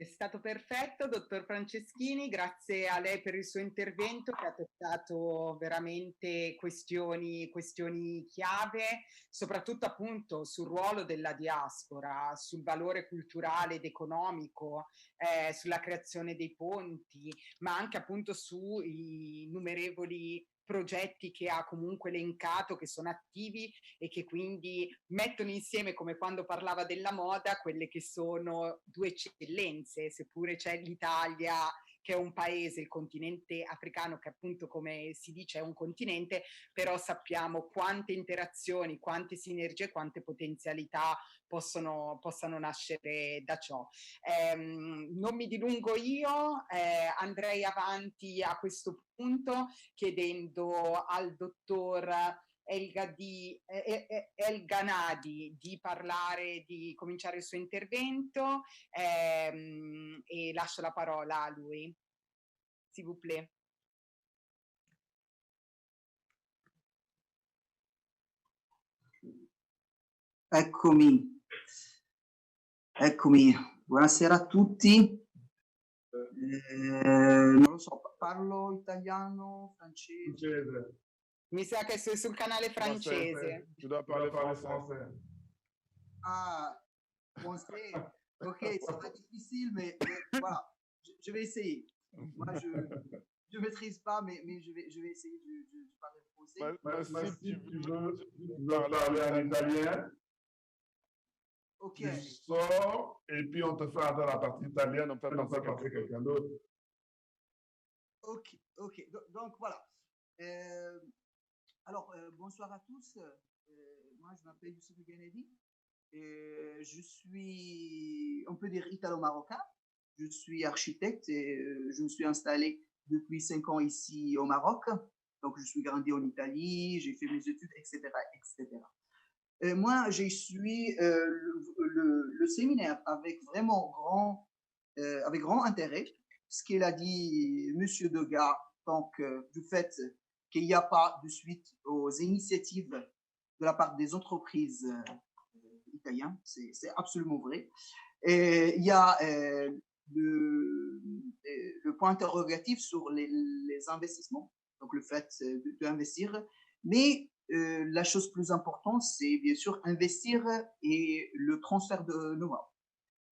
È stato perfetto, dottor Franceschini, grazie a lei per il suo intervento che ha toccato veramente questioni chiave, soprattutto appunto sul ruolo della diaspora, sul valore culturale ed economico, sulla creazione dei ponti, ma anche appunto sui innumerevoli progetti che ha comunque elencato, che sono attivi e che quindi mettono insieme, come quando parlava della moda, quelle che sono due eccellenze, seppure c'è l'Italia che è un paese, il continente africano che appunto come si dice è un continente, però sappiamo quante interazioni, quante sinergie, quante potenzialità possano nascere da ciò. Non mi dilungo io, andrei avanti a questo punto chiedendo al dottor El Ganadi di parlare, di cominciare il suo intervento e lascio la parola a lui. S'il vous plaît. Eccomi, buonasera a tutti. Non lo so, parlo italiano, francese. Mi sa che sei sul canale francese. Tu dois parler français. Ah, français. Ok, c'est pas difficile, mais voilà, je vais essayer. Moi, je maîtrise pas, mais je vais essayer de parler français. Si tu veux parler en italien, ok. Tu sors et puis on te fait entendre la partie italienne, on fait passer quelqu'un d'autre. Ok. Donc voilà. Alors, bonsoir à tous. Moi, je m'appelle Youssef Ganedi. Je suis, on peut dire, italo-marocain. Je suis architecte et je me suis installé depuis 5 ans ici au Maroc. Donc, je suis grandi en Italie, j'ai fait mes études, etc., etc. Moi, j'ai suivi le séminaire avec vraiment avec grand intérêt. Ce qu'il a dit, Monsieur Degas, donc du fait qu'il n'y a pas de suite aux initiatives de la part des entreprises italiennes, c'est absolument vrai. Et il y a le point interrogatif sur les investissements, donc le fait d'investir, mais la chose plus importante, c'est bien sûr investir et le transfert de know-how.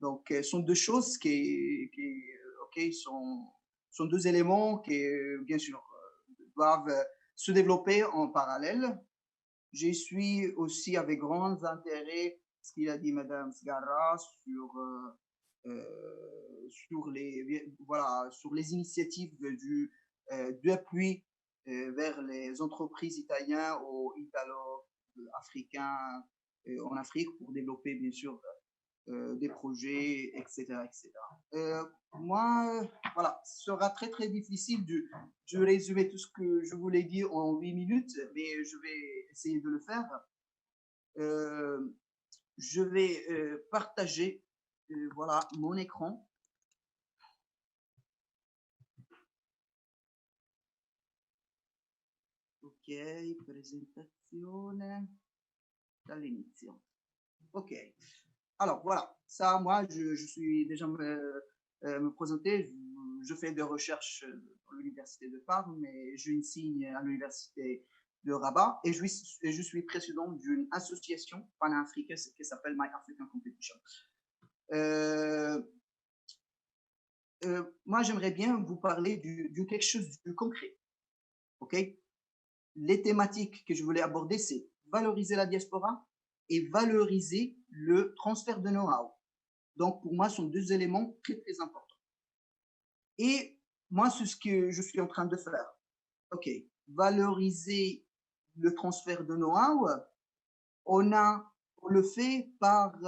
Donc, ce sont deux choses qui sont deux éléments qui, bien sûr, doivent se développer en parallèle. Je suis aussi avec grand intérêt ce qu'il a dit Madame Sgarra sur les initiatives d'appui vers les entreprises italiennes ou italo-africains en Afrique pour développer, bien sûr, des projets, etc. Moi, voilà, ce sera très difficile de résumer tout ce que je voulais dire en 8 minutes, mais je vais essayer de le faire. Je vais partager voilà, mon écran. Ok, presentazione dall'inizio. Ok. Alors voilà, ça, moi, je suis déjà me présenter. Je fais des recherches à l'université de Parme, mais j'enseigne à l'université de Rabat et je suis président d'une association panafricaine qui s'appelle My African Competition. Moi, j'aimerais bien vous parler de quelque chose de concret. Ok? Les thématiques que je voulais aborder, c'est valoriser la diaspora et valoriser le transfert de know-how. Donc, pour moi, ce sont deux éléments très importants. Et moi, c'est ce que je suis en train de faire. OK, valoriser le transfert de know-how, on le fait par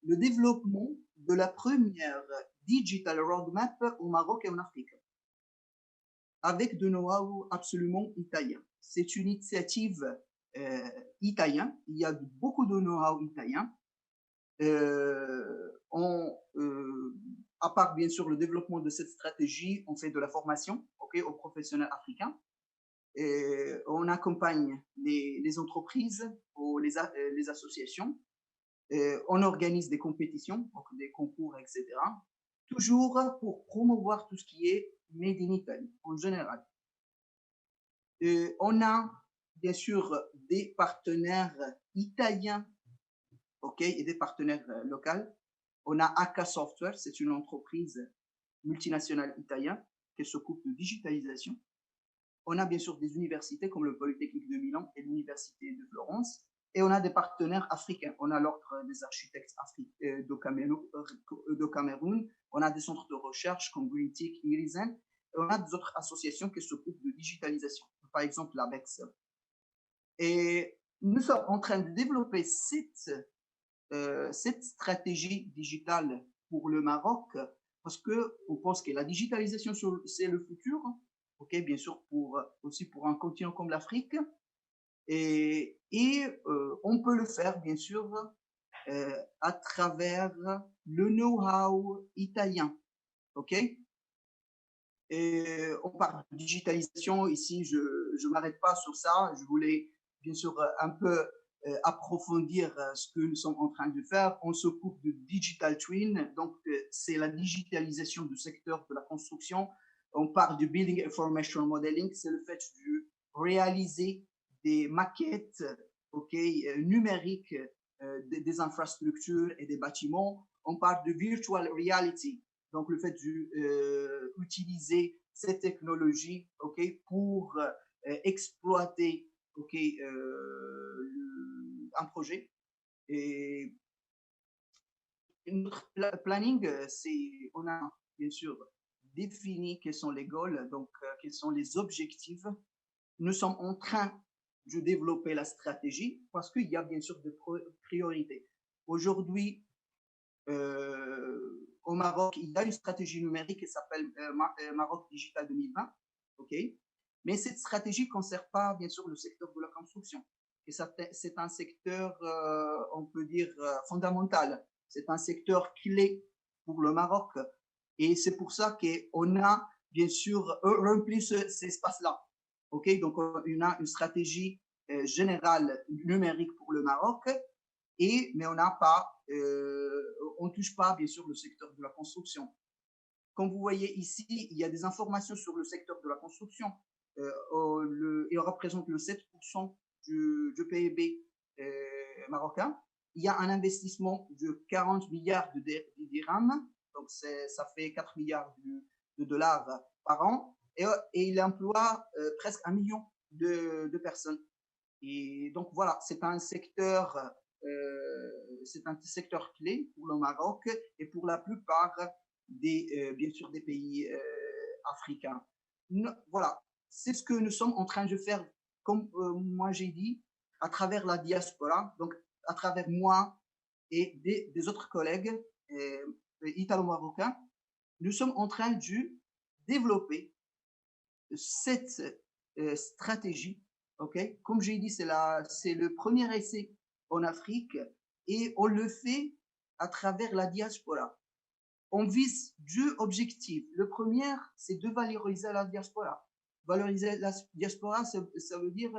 le développement de la première digital roadmap au Maroc et en Afrique, avec de know-how absolument italien. C'est une initiative italien. Il y a beaucoup de know-how italien. À part bien sûr le développement de cette stratégie, on fait de la formation aux professionnels africains. Et on accompagne les entreprises ou les associations. On organise des compétitions, donc des concours, etc. toujours pour promouvoir tout ce qui est Made in Italy en général. On a bien sûr des partenaires italiens, ok, et des partenaires locaux. On a AK Software, c'est une entreprise multinationale italienne qui s'occupe de digitalisation. On a bien sûr des universités comme le Polytechnique de Milan et l'Université de Florence. Et on a des partenaires africains. On a l'Ordre des architectes de Cameroun. On a des centres de recherche comme GreenTech, Irizen. Et on a des autres associations qui s'occupent de digitalisation, par exemple la BEX. Et nous sommes en train de développer cette stratégie digitale pour le Maroc parce qu'on pense que la digitalisation, c'est le futur. Ok, bien sûr, aussi pour un continent comme l'Afrique. Et on peut le faire, bien sûr, à travers le know-how italien. OK? Et on parle de digitalisation. Ici, je ne m'arrête pas sur ça. Je voulais, bien sûr, un peu approfondir ce que nous sommes en train de faire. On s'occupe de Digital Twin. Donc, c'est la digitalisation du secteur de la construction. On parle du Building Information Modeling. C'est le fait de réaliser des maquettes numériques des infrastructures et des bâtiments. On parle de virtual reality, donc le fait d'utiliser ces technologies pour exploiter un projet. Et notre planning, on a bien sûr défini quels sont les goals, donc quels sont les objectifs. Nous sommes en train de développer la stratégie parce qu'il y a bien sûr des priorités. Aujourd'hui, au Maroc, il y a une stratégie numérique qui s'appelle Maroc Digital 2020, ok. Mais cette stratégie ne concerne pas bien sûr le secteur de la construction. Et c'est un secteur, on peut dire, fondamental. C'est un secteur clé pour le Maroc. Et c'est pour ça qu'on a bien sûr rempli cet espace-là. Ok, donc on a une stratégie générale numérique pour le Maroc, mais on n'a pas, on ne touche pas bien sûr le secteur de la construction. Comme vous voyez ici, il y a des informations sur le secteur de la construction. Il représente le 7% du PIB marocain. Il y a un investissement de 40 milliards de dirhams, donc ça fait 4 milliards de dollars par an. Et il emploie presque 1 million de personnes. Et donc voilà, c'est un secteur clé pour le Maroc et pour la plupart bien sûr des pays africains. Voilà, c'est ce que nous sommes en train de faire, comme moi j'ai dit, à travers la diaspora, donc à travers moi et des autres collègues italo-marocains. Nous sommes en train de développer cette stratégie, ok. Comme j'ai dit, c'est le premier essai en Afrique et on le fait à travers la diaspora. On vise deux objectifs. Le premier, c'est de valoriser la diaspora. Valoriser la diaspora, ça veut dire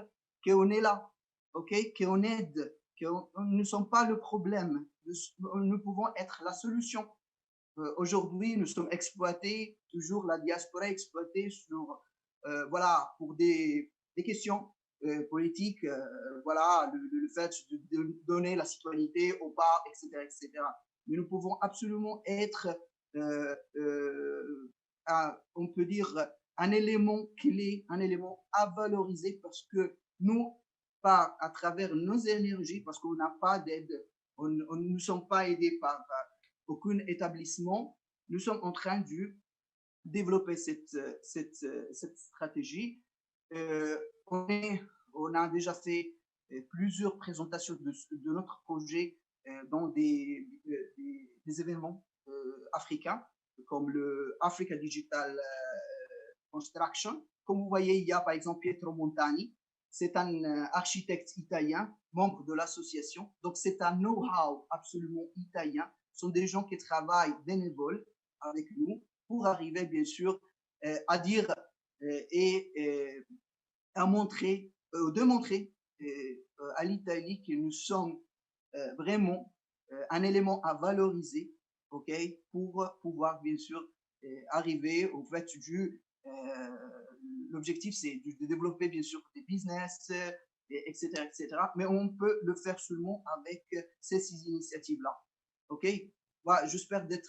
qu'on est là, ok, qu'on aide, que nous ne sommes pas le problème. Nous pouvons être la solution. Aujourd'hui, nous sommes exploités, toujours la diaspora exploitée sur voilà, pour des questions politiques, voilà, le fait de donner la citoyenneté aux pas, etc., etc. Mais nous pouvons absolument être, on peut dire, un élément clé, un élément à valoriser parce que nous, à travers nos énergies, parce qu'on n'a pas d'aide, on ne sommes pas aidés par aucun établissement, nous sommes en train de développer cette stratégie. On a déjà fait plusieurs présentations de notre projet dans des événements africains, comme le Africa Digital Construction. Comme vous voyez, il y a par exemple Pietro Montani. C'est un architecte italien, membre de l'association. Donc, c'est un know-how absolument italien. Ce sont des gens qui travaillent bénévoles avec nous pour arriver, bien sûr, à dire et à montrer, démontrer à l'Italie que nous sommes vraiment un élément à valoriser OK, pour pouvoir bien sûr arriver au fait l'objectif c'est de développer bien sûr des business, etc., etc. Mais on peut le faire seulement avec ces 6 initiatives-là. OK? Voilà, j'espère bien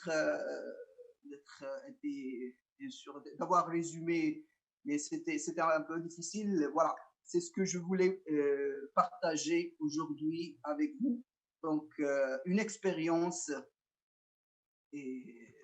sûr, d'avoir résumé, mais c'était un peu difficile. Voilà, c'est ce que je voulais partager aujourd'hui avec vous. Donc, une expérience et